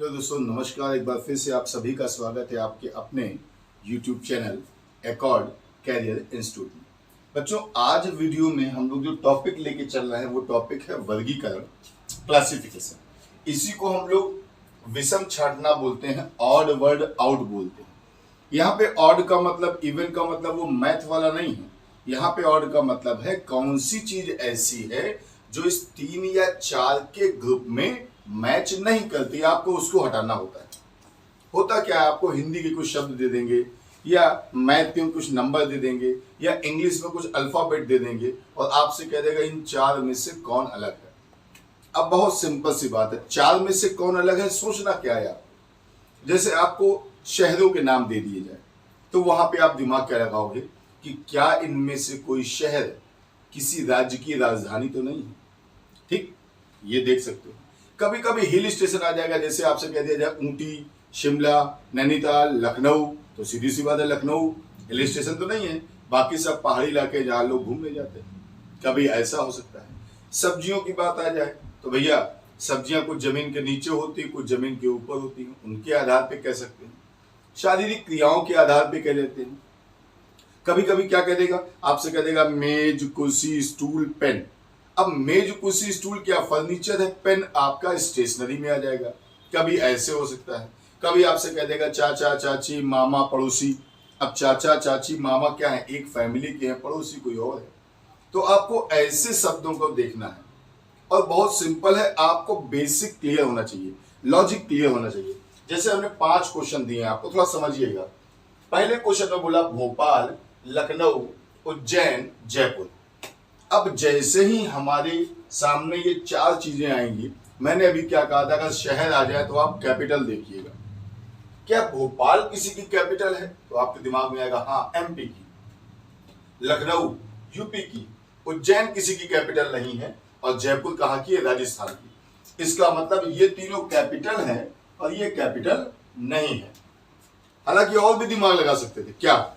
Hello दोस्तों, नमस्कार। एक बार फिर से आप सभी का स्वागत है आपके अपने YouTube channel Accord career institute में। बच्चों, आज वीडियो में हम लोग जो टॉपिक लेके चल रहे हैं वो टॉपिक है वर्गीकरण, क्लासिफिकेशन। इसी को हम लोग विषम छांटना बोलते हैं, ऑड वर्ड आउट बोलते हैं। यहाँ पे ऑड का मतलब, इवन का मतलब वो मैथ वाला नहीं है। यहाँ पे ऑड का मतलब है कौन सी चीज ऐसी है जो इस 3 या 4 के ग्रुप में मैच नहीं करती, आपको उसको हटाना होता है। होता क्या है, आपको हिंदी के कुछ शब्द दे देंगे या मैथ के कुछ नंबर दे देंगे या इंग्लिश में कुछ अल्फाबेट दे देंगे और आपसे कह देगा इन 4 में से कौन अलग है। अब बहुत सिंपल सी बात है, 4 में से कौन अलग है सोचना क्या है। आप जैसे आपको शहरों के नाम दे दिए जाए तो वहां पे आप दिमाग क्या लगाओगे कि क्या इनमें से कोई शहर किसी राज्य की राजधानी तो नहीं है। ठीक, ये देख सकते हो। कभी कभी हिल स्टेशन आ जाएगा, जैसे आपसे कह दिया जाए ऊटी, शिमला, नैनीताल, लखनऊ, तो सीधी सी बात है लखनऊ हिल स्टेशन तो नहीं है, बाकी सब पहाड़ी इलाके जहाँ लोग घूमने जाते हैं। कभी ऐसा हो सकता है। सब्जियों की बात आ जाए तो भैया सब्जियां कुछ जमीन के नीचे होती है, कुछ जमीन के ऊपर होती हैं, उनके आधार पे कह सकते हैं। शारीरिक क्रियाओं के आधार पे कह देते हैं। कभी कभी क्या कह देगा, आपसे कह देगा मेज, कुर्सी, स्टूल, पेन। अब मेज, कुर्सी, स्टूल क्या फर्नीचर है, पेन आपका स्टेशनरी में आ जाएगा। कभी ऐसे हो सकता है। कभी आपसे कह देगा चाचा, चाची, मामा, पड़ोसी। अब चाचा, चाची, मामा क्या है, एक फैमिली के हैं, पड़ोसी कोई और है। तो आपको ऐसे शब्दों को देखना है और बहुत सिंपल है, आपको बेसिक क्लियर होना चाहिए, लॉजिक क्लियर होना चाहिए। जैसे हमने 5 क्वेश्चन दिए हैं, आपको थोड़ा समझिएगा। पहले क्वेश्चन में बोला भोपाल, लखनऊ, उज्जैन, जयपुर। अब जैसे ही हमारे सामने ये 4 चीजें आएंगी, मैंने अभी क्या कहा था, अगर शहर आ जाए तो आप कैपिटल देखिएगा। क्या भोपाल किसी की कैपिटल है? तो आपके दिमाग में आएगा हाँ, एमपी की। लखनऊ यूपी की। उज्जैन किसी की कैपिटल नहीं है और जयपुर कहाँ की है, राजस्थान की। इसका मतलब ये तीनों कैपिटल हैं और ये कैपिटल नहीं है। हालांकि और भी दिमाग लगा सकते थे, क्या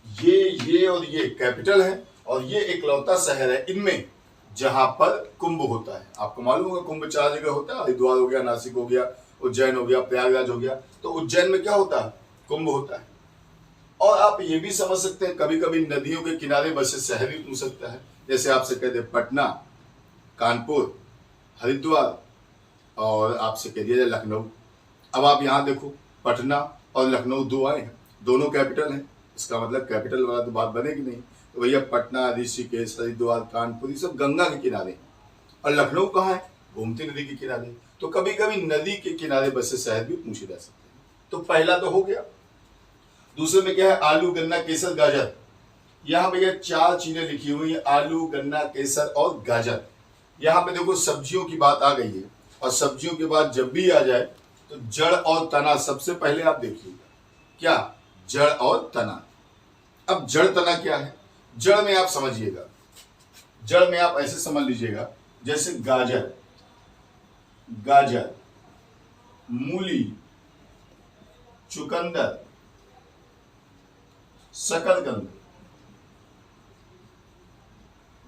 ये और ये कैपिटल है और ये इकलौता शहर है इनमें जहां पर कुंभ होता है। आपको मालूम होगा कुंभ 4 जगह होता है, हरिद्वार हो गया, नासिक हो गया, उज्जैन हो गया, प्रयागराज हो गया। तो उज्जैन में क्या होता है, कुंभ होता है। और आप ये भी समझ सकते हैं, कभी कभी नदियों के किनारे बसे शहर भी पूछ सकता है। जैसे आपसे कहते पटना, कानपुर, हरिद्वार और आपसे कह दिया जाए लखनऊ। अब आप यहाँ देखो, पटना और लखनऊ 2 आए हैं, दोनों कैपिटल हैं। इसका मतलब कैपिटल वाला तो बात बनेगी नहीं। तो भैया पटना, ऋषिकेश, हरिद्वार, कानपुर, ये सब गंगा के किनारे हैं। और लखनऊ कहाँ है, गोमती नदी के किनारे। तो कभी कभी नदी के किनारे बसे शहर भी पूछे जा सकते हैं। तो पहला तो हो गया। दूसरे में क्या है, आलू, गन्ना, केसर, गाजर। यहाँ भैया 4 चीजें लिखी हुई है, आलू, गन्ना, केसर और गाजर। यहाँ पे देखो सब्जियों की बात आ गई है और सब्जियों के बाद जब भी आ जाए तो जड़ और तना सबसे पहले आप देखिएगा। क्या, जड़ और तना। अब जड़ तना क्या है, जड़ में आप समझिएगा, जड़ में आप ऐसे समझ लीजिएगा जैसे गाजर, गाजर, मूली, चुकंदर, शकरकंद।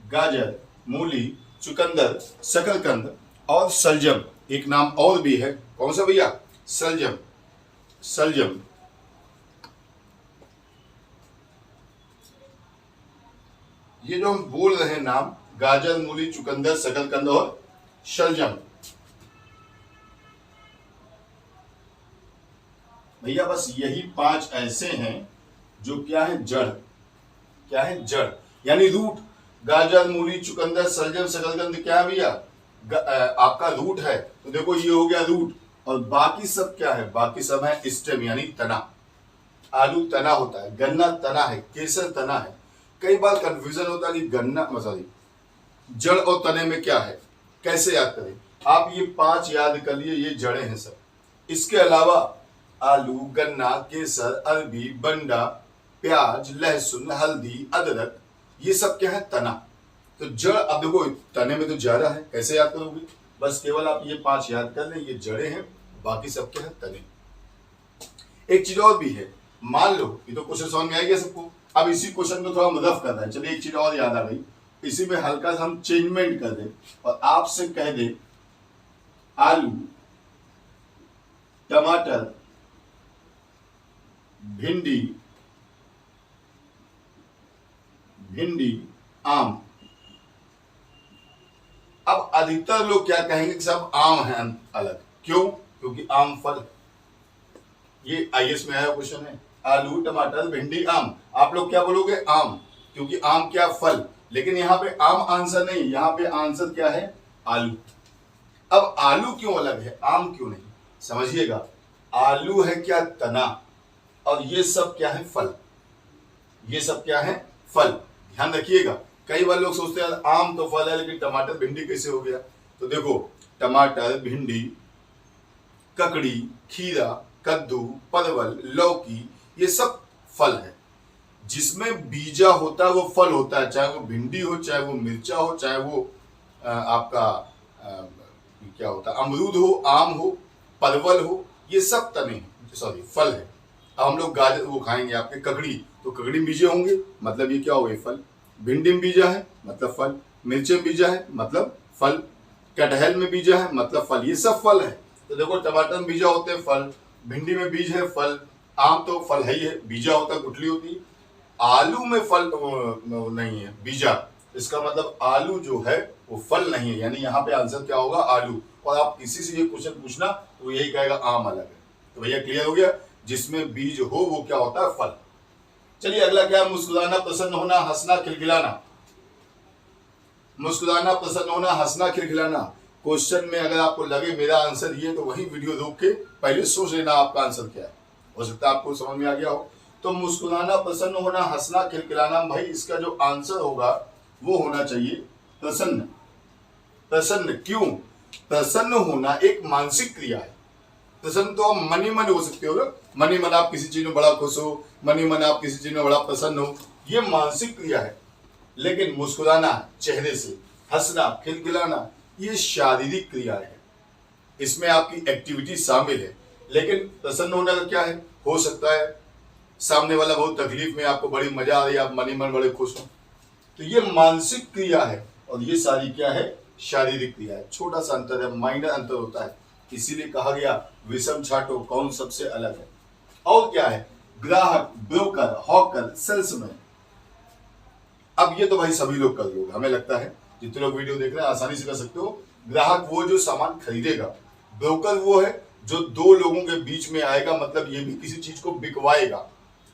गाजर, मूली, चुकंदर, शकरकंद और सलजम। एक नाम और भी है, कौन सा भैया, सलजम। सलजम ये जो हम बोल रहे हैं नाम, गाजर, मूली, चुकंदर, शकरकंद और शलजम, भैया बस यही 5 ऐसे हैं जो क्या है, जड़। क्या है, जड़ यानी रूट। गाजर, मूली, चुकंदर, शलजम, शकरकंद क्या है भैया, आपका रूट है। तो देखो ये हो गया रूट और बाकी सब क्या है, बाकी सब है स्टेम यानी तना। आलू तना होता है, गन्ना तना है, केसर तना है। कई बार कंफ्यूजन होता है कि गन्ना सॉरी जड़ और तने में क्या है, कैसे याद करें। आप ये 5 याद कर लिए, ये जड़ें हैं सब। इसके अलावा आलू, गन्ना, केसर, अरबी, बंडा, प्याज, लहसुन, हल्दी, अदरक, ये सब क्या है, तना। तो जड़, अब देखो तने में तो ज्यादा है, कैसे याद करोगे, बस केवल आप ये 5 याद कर लें, ये जड़ें हैं, बाकी सब क्या है, तने। एक चीज और भी है, मान लो ये तो क्वेश्चन समझ में आ गया सबको। अब इसी क्वेश्चन को थोड़ा मदद कर रहा है, चलिए एक चीज और याद आ गई, इसी में हल्का सा हम चेंजमेंट कर दें और आपसे कह दें आलू, टमाटर, भिंडी, आम। अब अधिकतर लोग क्या कहेंगे कि सब आम है अलग, क्यों? क्योंकि आम फल, ये आईएएस में आया क्वेश्चन है। आलू, टमाटर, भिंडी, आम। आप लोग क्या बोलोगे? आम, क्योंकि आम क्या? फल। लेकिन यहाँ पे आम आंसर नहीं, यहाँ पे आंसर क्या है? आलू। अब आलू क्यों अलग है, आम क्यों नहीं? समझिएगा, आलू है क्या? तना, और ये सब क्या है? फल। ये सब क्या है? फल। ध्यान रखिएगा, कई बार लोग सोचते हैं आम तो फल है लेकिन टमाटर भिंडी कैसे हो गया? तो देखो, टमाटर, भिंडी, ककड़ी, खीरा, कद्दू, परवल, लौकी, ये सब फल है। जिसमें बीजा होता है वो फल होता है, चाहे वो भिंडी हो, चाहे वो मिर्चा हो, चाहे वो आपका क्या होता है, अमरूद हो, आम हो, परवल हो, ये सब तने, सॉरी, फल है। अब हम लोग गाजर वो खाएंगे आपके ककड़ी, तो ककड़ी में बीजे होंगे, मतलब ये क्या हो गए? फल। भिंडी में बीजा है, मतलब फल। मिर्ची में बीजा है, मतलब फल। कटहल में बीजा है, मतलब फल। ये सब फल है। तो देखो, टमाटर में बीजा होते हैं, फल। भिंडी में बीज है, फल। आम तो फल है ही है, बीजा होता है, गुठली होती है। आलू में फल नहीं है, बीजा। इसका मतलब आलू जो है वो फल नहीं है, यानी यहाँ पे आंसर क्या होगा? आलू। और आप किसी से ये क्वेश्चन पूछना तो यही कहेगा आम अलग है। तो भैया क्लियर हो गया, जिसमें बीज हो वो क्या होता है? फल। चलिए अगला क्या है? मुस्कुराना, प्रसन्न होना, हंसना, खिलखिलाना। मुस्कुराना, प्रसन्न होना, हंसना, खिलखिलाना। क्वेश्चन में अगर आपको लगे मेरा आंसर ये, तो वही वीडियो रोक के पहले सोच लेना आपका आंसर क्या है। हो सकता है आपको समझ में आ गया हो। तो मुस्कुराना, प्रसन्न होना, हंसना, खिलखिलाना, भाई इसका जो आंसर होगा वो होना चाहिए प्रसन्न। प्रसन्न क्यों? प्रसन्न होना एक मानसिक क्रिया है। प्रसन्न तो आप मन ही मन हो सकते हो ना, मन ही मन आप किसी चीज में बड़ा खुश हो, मन ही मन आप किसी चीज में बड़ा प्रसन्न हो, ये मानसिक क्रिया है। लेकिन मुस्कुराना चेहरे से, हंसना, खिलखिलाना, ये शारीरिक क्रिया है, इसमें आपकी एक्टिविटी शामिल है। लेकिन प्रसन्न होने का क्या है? हो सकता है सामने वाला बहुत तकलीफ में, आपको बड़ी मजा आ रही है, आप मन ही मन बड़े खुश हो, तो ये मानसिक क्रिया है। और ये सारी क्या है? शारीरिक क्रिया है। छोटा सा अंतर है, माइनर अंतर होता है, इसीलिए कहा गया विषम छांटो कौन सबसे अलग है। और क्या है? ग्राहक, ब्रोकर, हॉकर, सेल्समैन। अब ये तो भाई सभी लोग कर लोगे, हमें लगता है जितने लोग वीडियो देख रहे हैं आसानी से कर सकते हो। ग्राहक वो जो सामान खरीदेगा, ब्रोकर वो है जो दो लोगों के बीच में आएगा, मतलब ये भी किसी चीज को बिकवाएगा।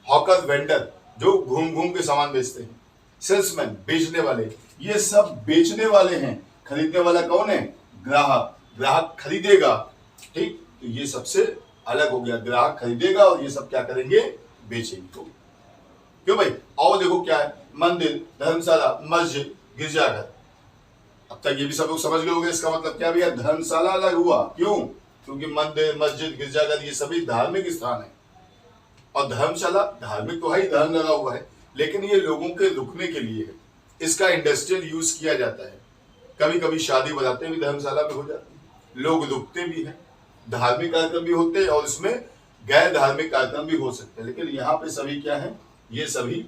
हॉकर, वेंडर, जो घूम घूम के सामान बेचते हैं। सेल्समैन, बेचने वाले, ये सब बेचने वाले हैं। खरीदने वाला कौन है? ग्राहक। ग्राहक खरीदेगा, ठीक, तो ये सबसे अलग हो गया। ग्राहक खरीदेगा और ये सब क्या करेंगे? बेचेंगे। तो क्यों भाई? और देखो क्या है? मंदिर, धर्मशाला, मस्जिद, गिरजाघर। अब तक ये भी सब लोग समझ गए होंगे, इसका मतलब क्या भैया? धर्मशाला अलग हुआ, क्यों? क्योंकि मंदिर, मस्जिद, गिरजाघर ये सभी धार्मिक स्थान है। और धर्मशाला धार्मिक तो है ही, धर्म लगा हुआ है, लेकिन ये लोगों के रुकने के लिए है। इसका इंडस्ट्रियल यूज किया जाता है। कभी कभी शादी बरातें भी धर्मशाला में हो जाती है, लोग रुकते भी हैं, धार्मिक कार्यक्रम भी होते हैं और इसमें गैर धार्मिक कार्यक्रम भी हो सकते हैं। लेकिन यहाँ पे सभी क्या है? ये सभी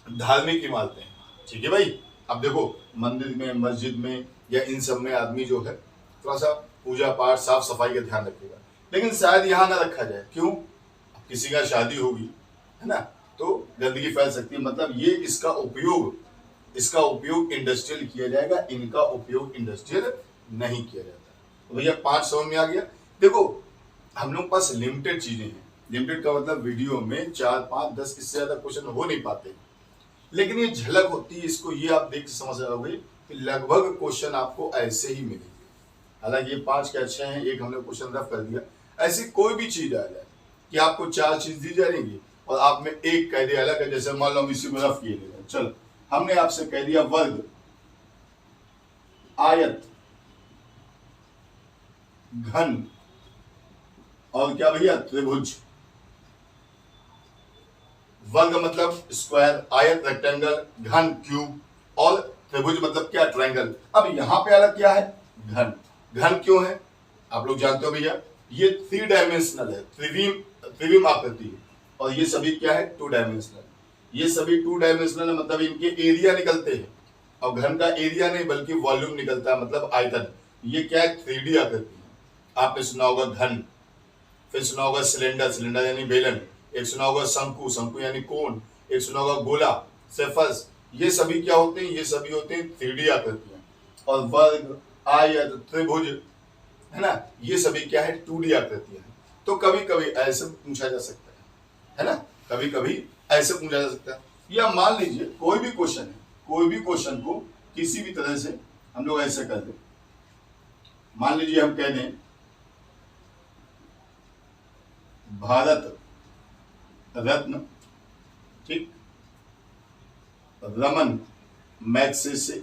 धार्मिक इमारतें हैं। ठीक है भाई। अब देखो, मंदिर में, मस्जिद में या इन सब में आदमी जो है थोड़ा सा पूजा पाठ, साफ सफाई का ध्यान रखेगा, लेकिन शायद यहाँ ना रखा जाए। क्यों? किसी का शादी होगी, है ना, तो गंदगी फैल सकती है। मतलब ये इसका उपयोग इंडस्ट्रियल किया जाएगा, इनका उपयोग इंडस्ट्रियल नहीं किया जाता। तो भैया 5 समझ में आ गया। देखो, हम लोग पास लिमिटेड चीजें हैं। लिमिटेड का मतलब वीडियो में 4, 5, 10 इससे ज्यादा क्वेश्चन हो नहीं पाते, लेकिन ये झलक होती है। इसको ये आप देख समझ रहे कि लगभग क्वेश्चन आपको ऐसे ही मिलेंगे। हालांकि ये 5 के अच्छे हैं, एक हमने क्वेश्चन रफ कर दिया। ऐसी कोई भी चीज आ जाए कि आपको 4 चीज दी जाएंगी और आप में एक कह दिया अलग है। जैसे मान लो हम इसी को रफ किए, चल हमने आपसे कह दिया वर्ग, आयत, घन और क्या भैया? त्रिभुज। वर्ग मतलब स्क्वायर, आयत रेक्टेंगल, घन क्यूब और त्रिभुज मतलब क्या? ट्रायंगल। अब यहां पे अलग क्या है? घन। घन क्यों है? आप लोग जानते हो भैया, ये 3 डायमेंशनल है, त्रिविम आकृति है। और ये सभी क्या है? 2 डायमेंशनल। ये सभी 2 डायमेंशनल मतलब इनके एरिया निकलते हैं। और घन का एरिया नहीं बल्कि वॉल्यूम निकलता है, मतलब आयतन। ये क्या है? 3D आकृति है। आपने सुना होगा घन, फिर सुना होगा सिलेंडर, सिलेंडर यानी बेलन, एक सुना होगा शंकु, शंकु यानी कोन, एक सुना होगा गोला, सेफस। ये सभी क्या होते हैं? ये सभी होते हैं 3D आकृतियां। और वर्ग, आयत, त्रिभुज, है ना, ये सभी क्या है? 2D आकृतियां हैं। तो कभी कभी ऐसे पूछा जा सकता है ना, कभी कभी ऐसे पूछा जा सकता है। या मान लीजिए कोई भी क्वेश्चन है, कोई भी क्वेश्चन को किसी भी तरह से हम लोग ऐसे कर दें। मान लीजिए हम कह दें भारत रत्न, ठीक, Raman Magsaysay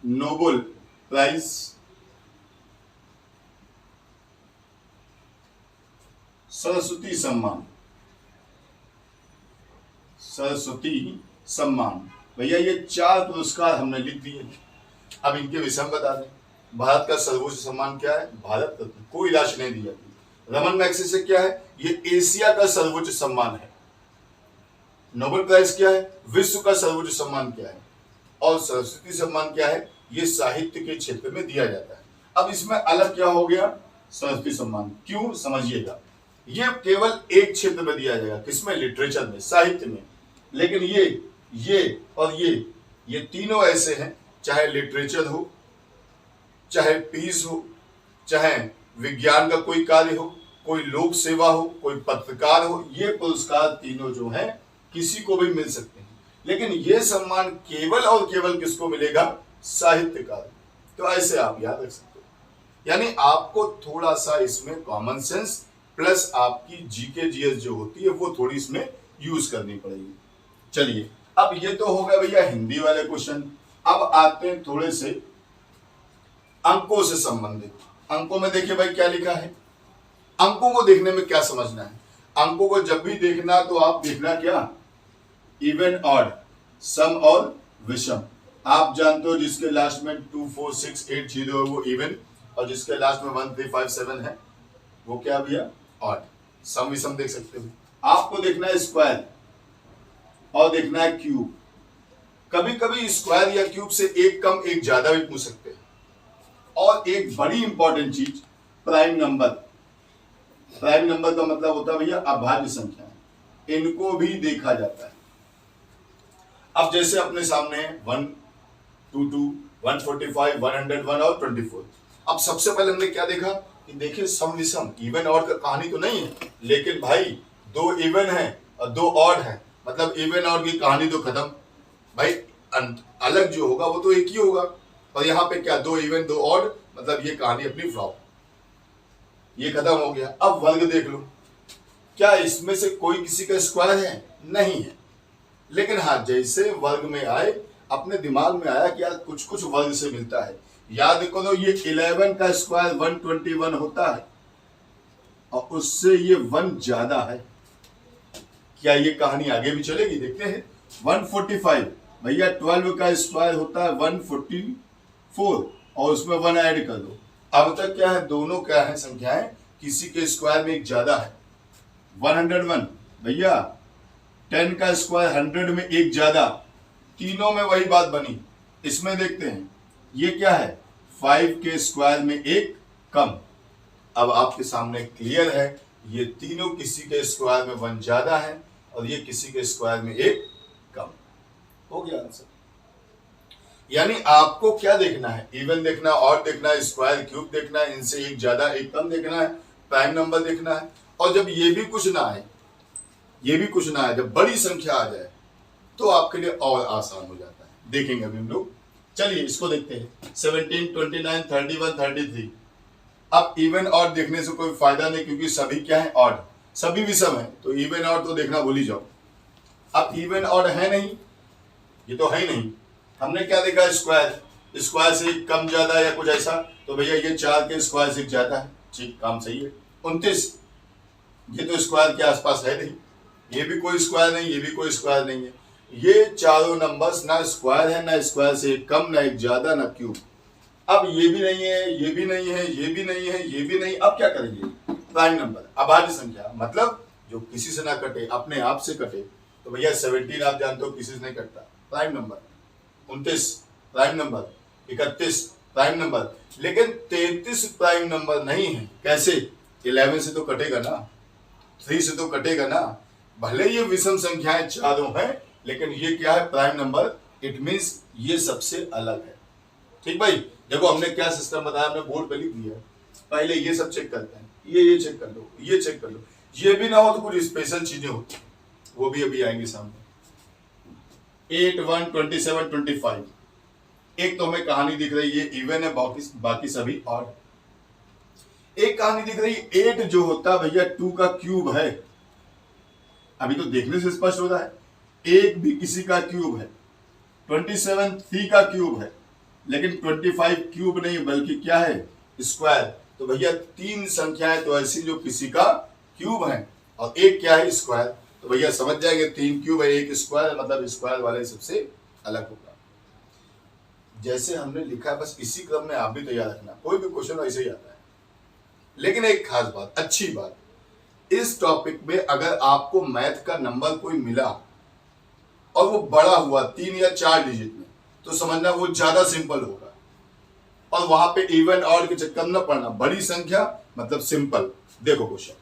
Nobel prize, Saraswati Samman, Saraswati सम्मान। भैया ये 4 पुरस्कार हमने लिख दिए। अब इनके विषय में बता दें। भारत का सर्वोच्च सम्मान क्या है? भारत रत्न, कोई राशि नहीं दी जाती। रमन मैग्सेसे क्या है? ये एशिया का सर्वोच्च सम्मान है। नोबेल प्राइज क्या है? विश्व का सर्वोच्च सम्मान क्या है? और सरस्वती सम्मान क्या है? ये साहित्य के क्षेत्र में दिया जाता है। अब इसमें अलग क्या हो गया? सरस्वती सम्मान। क्यों? समझिएगा, ये केवल एक क्षेत्र में दिया जाएगा। किसमें? लिटरेचर में, साहित्य में। लेकिन ये और ये तीनों ऐसे हैं, चाहे लिटरेचर हो, चाहे पीस हो, चाहे विज्ञान का कोई कार्य हो, कोई लोक सेवा हो, कोई पत्रकार हो, ये पुरस्कार तीनों जो हैं किसी को भी मिल सकते हैं। लेकिन ये सम्मान केवल और केवल किसको मिलेगा? साहित्यकार। तो ऐसे आप याद रख सकते हो। यानी आपको थोड़ा सा इसमें कॉमन सेंस प्लस आपकी जीके जीएस जो होती है वो थोड़ी इसमें यूज करनी पड़ेगी। चलिए, अब ये तो हो गया भैया हिंदी वाले क्वेश्चन। अब आते हैं थोड़े से अंकों से संबंधित। अंकों में देखिए भाई क्या लिखा है। अंकों को देखने में क्या समझना है? अंकों को जब भी देखना तो आप देखना क्या? इवन ऑड, सम और विषम। आप जानते हो जिसके लास्ट में 2 4 6 8 0 है वो इवन, और जिसके लास्ट में 1 3 5 7 है वो क्या भैया? ऑड। सम विषम देख सकते हो। आपको देखना है स्क्वायर और देखना है क्यूब। कभी कभी स्क्वायर या क्यूब से एक कम एक ज्यादा भी पूछ सकते हैं। और एक बड़ी इंपॉर्टेंट चीज, प्राइम नंबर। प्राइम नंबर का मतलब होता है भैया अभाज्य संख्या, इनको भी देखा जाता है। अब जैसे अपने सामने है 122 145 101 और 24। अब सबसे पहले हमने क्या देखा कि देखिए सम विषम, इवन ऑड का कहानी तो नहीं है, लेकिन भाई 2 इवन है और 2 ऑड है, मतलब इवन ऑड की कहानी तो खत्म भाई। अलग जो होगा वो तो एक ही होगा। और यहाँ पे क्या 2 इवन 2 ऑड, मतलब ये कहानी अपनी फ्लॉप, ये खत्म हो गया। अब वर्ग देख लो, क्या इसमें से कोई किसी का स्क्वायर है? नहीं है। लेकिन हाँ, जैसे वर्ग में आए अपने दिमाग में आया कि यार कुछ कुछ वर्ग से मिलता है। याद करो ये 11 का स्क्वायर 121 होता है और उससे ये 1 ज्यादा है। क्या ये कहानी आगे भी चलेगी? देखते हैं। 145 भैया 12 का स्क्वायर होता है 144 और उसमें 1 ऐड कर दो। अब तक क्या है? दोनों क्या है? संख्याएं किसी के स्क्वायर में एक ज्यादा है। 101 भैया 10 का स्क्वायर 100 में एक ज्यादा। तीनों में वही बात बनी। इसमें देखते हैं ये क्या है? 5 के स्क्वायर में एक कम। अब आपके सामने क्लियर है, ये तीनों किसी के स्क्वायर में 1 ज्यादा है और ये किसी के स्क्वायर में एक कम। हो गया आंसर। यानी आपको क्या देखना है? इवन देखना है, ऑड देखना है, स्क्वायर क्यूब देखना है, इनसे एक ज्यादा एक कम देखना है, प्राइम नंबर देखना है। और जब ये भी कुछ ना आए, ये भी कुछ ना आए, जब बड़ी संख्या आ जाए तो आपके लिए और आसान हो जाता है। देखेंगे अभी हम लोग। चलिए इसको देखते हैं। 17 29 31 33। अब इवन ऑड देखने से कोई फायदा नहीं, क्योंकि सभी क्या है? ऑड, सभी विषम है, तो इवन ऑड तो देखना भूल ही जाओ। अब इवन ऑड है नहीं, ये तो है ही नहीं। हमने क्या देखा? स्क्वायर, स्क्वायर से कम ज्यादा या कुछ ऐसा, तो भैया ये 4 के स्क्वायर से ज्यादा है। ठीक, काम सही है। 29 ये तो स्क्वायर के आसपास है नहीं, ये भी कोई स्क्वायर नहीं, ये भी कोई स्क्वायर नहीं है। ये चारों नंबर्स ना स्क्वायर है, ना स्क्वायर से एक कम, ना एक ज्यादा, ना क्यूब। अब ये भी नहीं है, ये भी नहीं है, ये भी नहीं है, ये भी नहीं। अब क्या करेंगे? प्राइम नंबर, अभाज्य संख्या, मतलब जो किसी से ना कटे, अपने आप से कटे। तो भैया 17 आप जानते हो किसी से नहीं कटता, prime number. 29 prime number, 31 prime number. लेकिन 33 प्राइम नंबर नहीं है। कैसे? 11 से तो कटेगा ना, 3 से तो कटेगा ना। भले ये विषम संख्याएं चारों हैं, लेकिन ये क्या है? Prime number. इट मीन्स ये सबसे अलग है। ठीक भाई, देखो हमने क्या सिस्टम बताया, हमने बोर्ड पे लिख दिया। पहले ये सब चेक करते हैं, ये चेक कर लो, ये चेक कर लो। ये भी ना हो तो कुछ स्पेशल चीजें होती, वो भी अभी आएंगी सामने। 8, 1, 27, 25। एक तो हमें कहानी दिख रही है इवन है, बाकी सभी ऑड। एक कहानी दिख रही है 8 जो होता है भैया 2 का क्यूब है। अभी तो देखने से स्पष्ट हो रहा है, एक भी किसी का क्यूब है। 27 3 का क्यूब है, लेकिन 25 क्यूब नहीं बल्कि क्या है? स्क्वायर। तो भैया 3 संख्याएं तो ऐसी जो किसी का क्यूब है, और एक क्या है? स्क्वायर। तो भैया समझ जाएंगे 3 क्यूब है, 1 स्क्वायर, मतलब स्क्वायर वाले सबसे अलग होगा। जैसे हमने लिखा है बस इसी क्रम में आप भी तैयार रखना, कोई भी क्वेश्चन ऐसे ही आता है। लेकिन एक खास बात, अच्छी बात, इस टॉपिक में अगर आपको मैथ का नंबर कोई मिला और वो बड़ा हुआ 3 या 4 डिजिट में, तो समझना वो ज्यादा सिंपल होगा। और वहां पे इवन ऑड के चक्कर न पड़ना। बड़ी संख्या मतलब सिंपल। देखो क्वेश्चन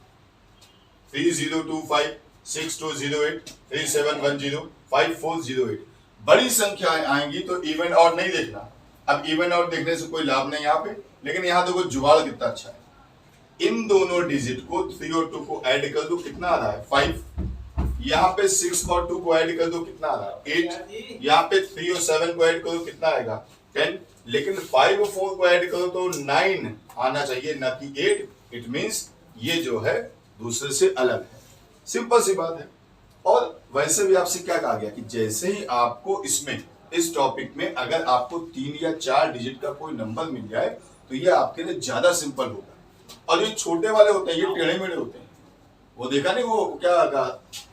3025 6208 3710 5408। बड़ी संख्याएं आएंगी तो इवन ऑड नहीं देखना। अब इवन ऑड देखने से कोई लाभ नहीं यहाँ पे, लेकिन यहाँ देखो जुगाड़ कितना अच्छा है। इन दोनों डिजिट को 3 और 2 को ऐड कर दो, कितना आ रहा है? 5। यहाँ पे 6 और 2 को ऐड कर दो, कितना आ रहा है? 8। यहाँ पे 3 और 7 को ऐड करो, कितना आएगा? 10। लेकिन 5 और 4 को ऐड करो तो 9 आना चाहिए, ना कि 8। इट मीन्स ये जो है दूसरे से अलग है। सिंपल सी बात है। और वैसे भी आपसे क्या कहा गया कि जैसे ही आपको इसमें, इस टॉपिक में अगर आपको 3 या 4 डिजिट का कोई नंबर मिल जाए तो ये आपके लिए ज्यादा सिंपल होगा। और ये छोटे वाले होते हैं, ये टेढ़े मेढ़े होते हैं। वो देखा नहीं, वो क्या था,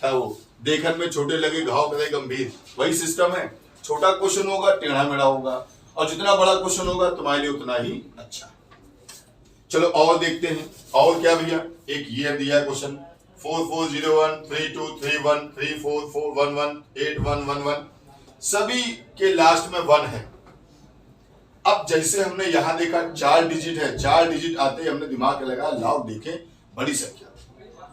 वो देखन में छोटे लगे घाव करे गंभीर, वही सिस्टम है। छोटा क्वेश्चन होगा टेढ़ा मेढ़ा होगा, और जितना बड़ा क्वेश्चन होगा तुम्हारे लिए उतना ही अच्छा। चलो और देखते हैं। और क्या भैया, एक ये दिया क्वेश्चन 4401 3231 34411 8111, सभी के लास्ट में 1 है। अब जैसे हमने यहां देखा 4 डिजिट है, 4 डिजिट आते ही हमने दिमाग लगा लाओ देखें बड़ी संख्या,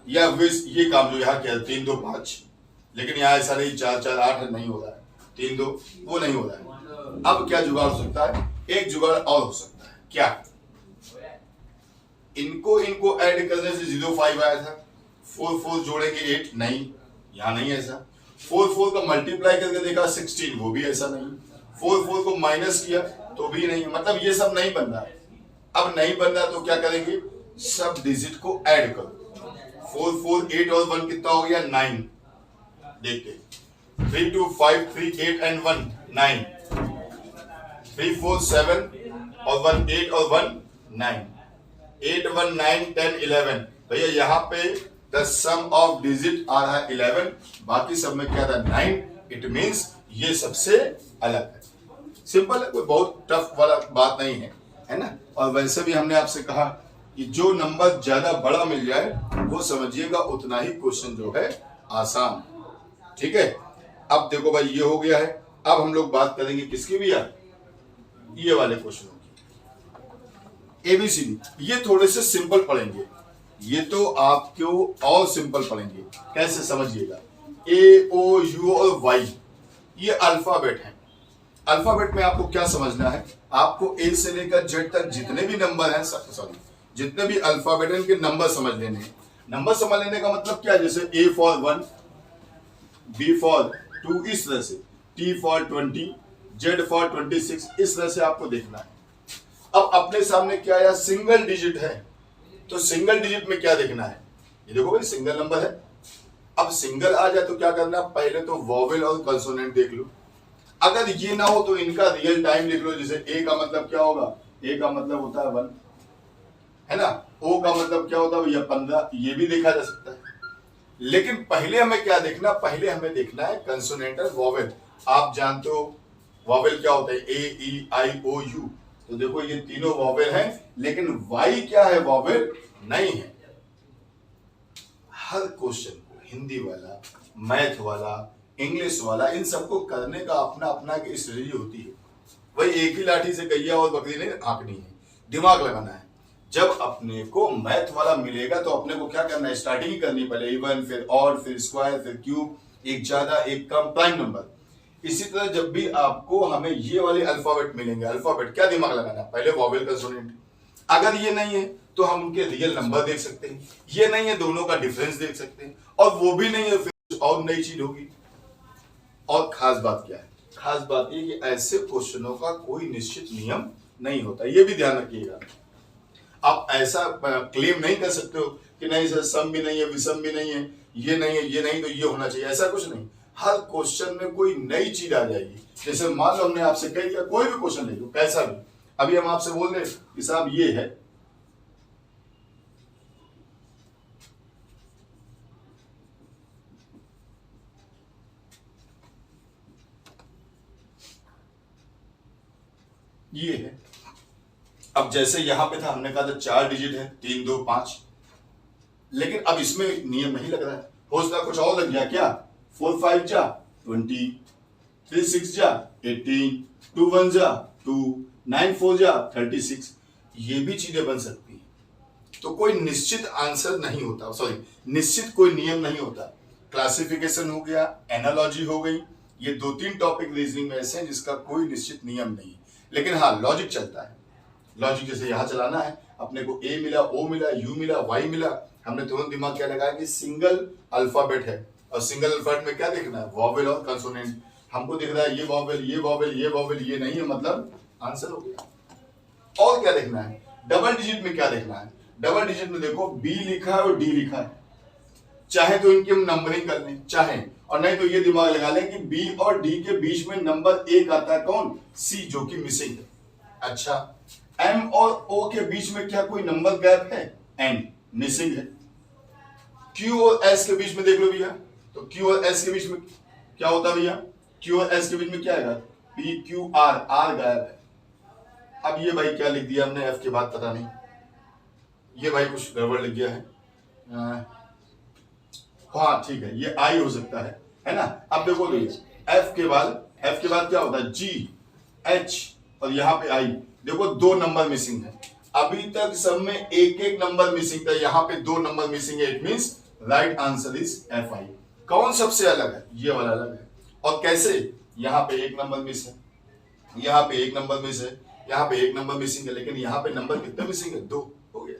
या ये काम जो यहाँ किया 3 2 5, लेकिन यहाँ ऐसा नहीं 4 4 8 नहीं हो रहा है, 3 2 वो नहीं हो रहा है। अब क्या जुगाड़ हो सकता है? एक जुगाड़ और हो सकता है। क्या? इनको ऐड करने से 05 आया था, 4 4 जोड़ेंगे 8, नहीं, यहां नहीं ऐसा। 4 4 का मल्टीप्लाई करके देखा 16, वो भी ऐसा नहीं। 4 4 को माइनस किया तो भी नहीं, मतलब ये सब नहीं बन रहा है। अब नहीं बन रहा तो क्या करेंगे? सब डिजिट को ऐड करो। 4 4 8 और 1 कितना हो गया? 9। देखते 3 2 5 3 8 and 1 9, 3 4 7 और 1 8 और 1 9, 8 1 9 10 11। भैया यहाँ पे द सम ऑफ डिजिट आ रहा है 11, बाकी सब में क्या था? 9। इट मीन्स ये सबसे अलग है। सिंपल है, कोई बहुत टफ वाला बात नहीं है, है ना। और वैसे भी हमने आपसे कहा कि जो नंबर ज्यादा बड़ा मिल जाए वो समझिएगा उतना ही क्वेश्चन जो है आसान। ठीक है, अब देखो भाई ये हो गया है। अब हम लोग बात करेंगे किसकी भी यार? ये वाले क्वेश्चनों की। एबीसीडी ये थोड़े से सिंपल पढ़ेंगे, ये तो आपको और सिंपल पढ़ेंगे। कैसे समझिएगा? ए ओ यू और वाई ये अल्फाबेट है। अल्फाबेट में आपको क्या समझना है? आपको ए से लेकर जेड तक जितने भी नंबर हैं, सॉरी जितने भी अल्फाबेट हैं इनके नंबर समझ लेने हैं। नंबर समझ लेने का मतलब क्या है? जैसे ए फॉर 1, बी फॉर 2, इस तरह से, टी फॉर 20, जेड फॉर 26, इस तरह से आपको देखना है। अब अपने सामने क्या आया? सिंगल डिजिट है, तो सिंगल डिजिट में क्या देखना है? ये देखो भाई सिंगल नंबर है। अब सिंगल आ जाए तो क्या करना? पहले तो वोवेल और कंसोनेंट देख लो। अगर ये ना हो तो इनका रियल टाइम लिख लो। जैसे ए का मतलब क्या होगा? ए का मतलब होता है 1, है ना। ओ का मतलब क्या होता है भैया? 15, ये भी देखा जा सकता है। लेकिन पहले हमें क्या देखना? पहले हमें देखना है कंसोनेंटल वोवेल। आप जानते हो वोवेल क्या होता है? ए ई आई ओ यू। तो देखो ये तीनों वोवेल हैं, लेकिन वाई क्या है? वोवेल नहीं है। हर क्वेश्चन को हिंदी वाला, मैथ वाला, इंग्लिश वाला, इन सबको करने का अपना अपना एक स्ट्रेटजी होती है। वही एक ही लाठी से गैया और बकरी नहीं हाँकनी है। दिमाग लगाना है। जब अपने को मैथ वाला मिलेगा तो अपने को क्या करना है, स्टार्टिंग ही करनी, पहले इवन, फिर ऑड, फिर स्क्वायर, फिर क्यूब, एक ज्यादा एक कम, प्राइम नंबर। इसी तरह जब भी आपको हमें ये वाले अल्फाबेट मिलेंगे, अल्फाबेट क्या दिमाग लगाना, पहले वॉवेल कंसोनेंट। अगर ये नहीं है तो हम उनके रियल नंबर देख सकते हैं, ये नहीं है दोनों का डिफरेंस देख सकते हैं, और वो भी नहीं है फिर कुछ और नई चीज होगी। और खास बात क्या है, खास बात ये कि ऐसे क्वेश्चनों का कोई निश्चित नियम नहीं होता, ये भी ध्यान रखिएगा। आप ऐसा क्लेम नहीं कर सकते हो कि नहीं सर सम भी नहीं है, विषम भी नहीं है, ये नहीं है, ये नहीं तो ये होना चाहिए, ऐसा कुछ नहीं। हर क्वेश्चन में कोई नई चीज आ जाएगी। जैसे मान लो हमने आपसे कह दिया, कोई भी क्वेश्चन ले लो कैसा भी, अभी हम आपसे बोल रहे कि साहब ये है, ये है। अब जैसे यहां पे था, हमने कहा था 4 डिजिट है, 3 2 5, लेकिन अब इसमें नियम नहीं लग रहा है, हो सकता कुछ और लग गया। क्या, 4 5 जा 20, 3 6 जा 18, 2 1 जा 2, 9 4 जा 36, ये भी चीजें बन सकती हैं। तो कोई निश्चित आंसर नहीं होता, सॉरी निश्चित कोई नियम नहीं होता। क्लासिफिकेशन हो गया, एनालॉजी हो गई, ये 2-3 टॉपिक रीजनिंग में ऐसे हैं जिसका कोई निश्चित नियम नहीं है, लेकिन हाँ लॉजिक चलता है। लॉजिक जैसे यहां चलाना है, अपने को ए मिला, ओ मिला, यू मिला, वाई मिला, हमने तुरंत दिमाग क्या लगाया कि सिंगल अल्फाबेट है, और सिंगल अल्फाबेट में क्या देखना है, वॉवेल और कंसोनेंट। हमको दिख रहा है ये वॉवेल, ये वॉवेल, ये वॉवेल, ये नहीं है, मतलब आंसर हो गया। और क्या देखना है, डबल डिजिट में क्या देखना है, डबल डिजिट में देखो बी लिखा है और डी लिखा है, चाहे तो इनकी हम नंबरिंग कर लें, चाहे, और नहीं तो ये दिमाग लगा लें कि बी और डी के बीच में नंबर एक आता है, कौन, सी, जो कि मिसिंग है। अच्छा, एम और ओ के बीच में क्या कोई नंबर गैप है, एन मिसिंग है। क्यू और एस के बीच में देख लो भैया, तो क्यू और एस के बीच में क्या होता है भैया, क्यू और एस के बीच में क्या आएगा, पी क्यू आर, आर गायब है। अब ये भाई क्या लिख दिया हमने, एफ के बाद पता नहीं, ये भाई कुछ गड़बड़ लिख गया है, हाँ ठीक है, ये आई हो सकता है ना। अब देखो तो एफ के बाद क्या होता है, जी एच, और यहाँ पे आई, देखो 2 नंबर मिसिंग है। अभी तक सब में एक एक नंबर मिसिंग था, यहाँ पे 2 नंबर मिसिंग है, it means right answer is F I. कौन सबसे अलग है, ये वाला अलग है। और कैसे, यहाँ पे 1 नंबर मिस है, यहाँ पे 1 नंबर मिस है, यहाँ पे 1 नंबर मिसिंग है, लेकिन यहाँ पे नंबर कितने मिसिंग है, 2 हो गया।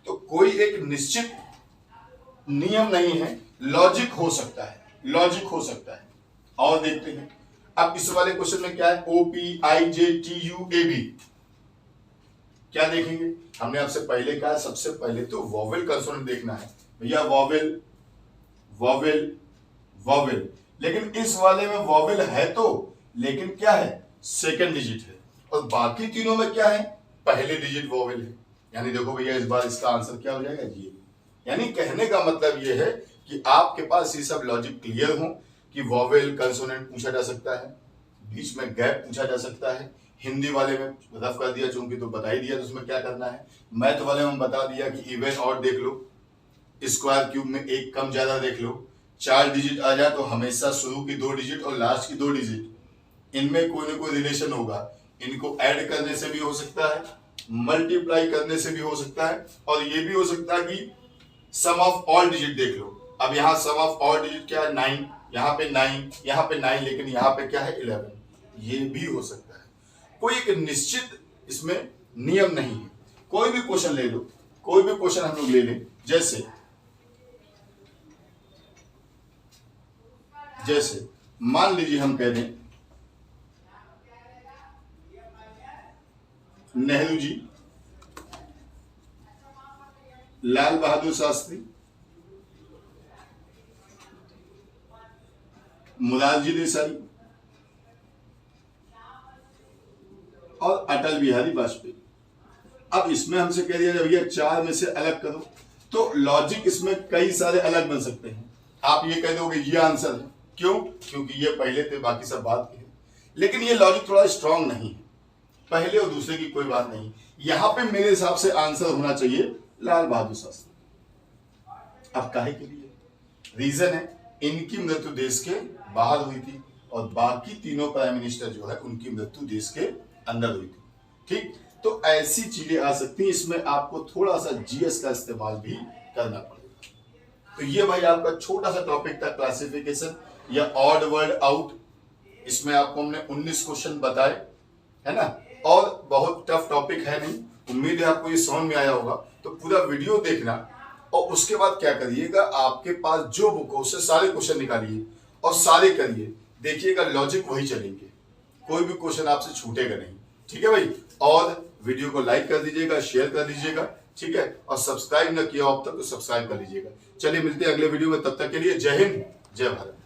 तो कोई एक निश्चित नियम नहीं है, लॉजिक हो सकता है, लॉजिक हो सकता है। और देखते हैं अब इस वाले क्वेश्चन में क्या है, O P I J T U A B, क्या देखेंगे। हमने आपसे पहले कहा, सबसे पहले तो वॉवेल कंसोनेंट देखना है भैया, वॉवेल वॉवेल वॉवेल, लेकिन इस वाले में वॉवेल है तो, लेकिन क्या है, सेकंड डिजिट है, और बाकी तीनों में क्या है, पहले डिजिट वॉवेल है। यानी देखो भैया इस बार इसका आंसर क्या हो जाएगा, ये। यानी कहने का मतलब ये है कि आपके पास ये सब लॉजिक क्लियर हो कि वॉवेल कंसोनेंट पूछा जा सकता है, बीच में गैप पूछा जा सकता है। हिंदी वाले में रफ कर दिया चूंकि, तो बता ही दिया तो उसमें क्या करना है। मैथ वाले में बता दिया कि इवन और देख लो, स्क्वायर क्यूब में एक कम ज्यादा देख लो, 4 डिजिट आ जाए तो हमेशा शुरू की 2 डिजिट और लास्ट की 2 डिजिट, इनमें कोई ना कोई रिलेशन होगा। इनको ऐड करने से भी हो सकता है, मल्टीप्लाई करने से भी हो सकता है, और ये भी हो सकता है कि सम ऑफ ऑल डिजिट देख लो। अब यहाँ सम ऑफ ऑल डिजिट क्या है, 9, यहाँ पे 9, यहाँ पे 9, लेकिन यहाँ पे क्या है 11, ये भी हो सकता है। कोई एक निश्चित इसमें नियम नहीं है। कोई भी क्वेश्चन ले लो, कोई भी क्वेश्चन हम लोग ले लें, जैसे मान लीजिए हम कह दें नेहरू जी, लाल बहादुर शास्त्री, मुरारजी देसाई और अटल बिहारी वाजपेयी। अब इसमें हमसे कह दिया भैया 4 में से अलग करो, तो लॉजिक इसमें कई सारे अलग बन सकते हैं। आप ये कह दोगे ये आंसर है, क्यों, क्योंकि ये पहले थे, बाकी सब बात के, लेकिन ये लॉजिक थोड़ा स्ट्रांग नहीं है। पहले और दूसरे की कोई बात नहीं, यहां पे मेरे हिसाब से आंसर होना चाहिए लाल बहादुर शास्त्री। अब काहे के लिए, रीजन है इनकी मृत्यु देश के बाहर हुई थी, और बाकी तीनों प्राइम मिनिस्टर जो है उनकी मृत्यु देश के अंदर हुई थी। ठीक, तो ऐसी चीजें आ सकती हैं, इसमें आपको थोड़ा सा जीएस का इस्तेमाल भी करना पड़ेगा। तो ये भाई आपका छोटा सा टॉपिक था, क्लासिफिकेशन या ऑड वर्ड आउट। इसमें आपको हमने 19 क्वेश्चन बताए, है ना, और बहुत टफ टॉपिक है नहीं। उम्मीद है आपको ये समझ में आया होगा। तो पूरा वीडियो देखना और उसके बाद क्या करिएगा, आपके पास जो बुक हो उससे सारे क्वेश्चन निकालिए और सारे करिए, देखिएगा लॉजिक वही चलेंगे, कोई भी क्वेश्चन आपसे छूटेगा नहीं। ठीक है भाई, और वीडियो को लाइक कर दीजिएगा, शेयर कर दीजिएगा, ठीक है, और सब्सक्राइब ना किया हो अब तक तो सब्सक्राइब कर लीजिएगा। चलिए मिलते हैं अगले वीडियो में, तब तक के लिए जय हिंद जय भारत।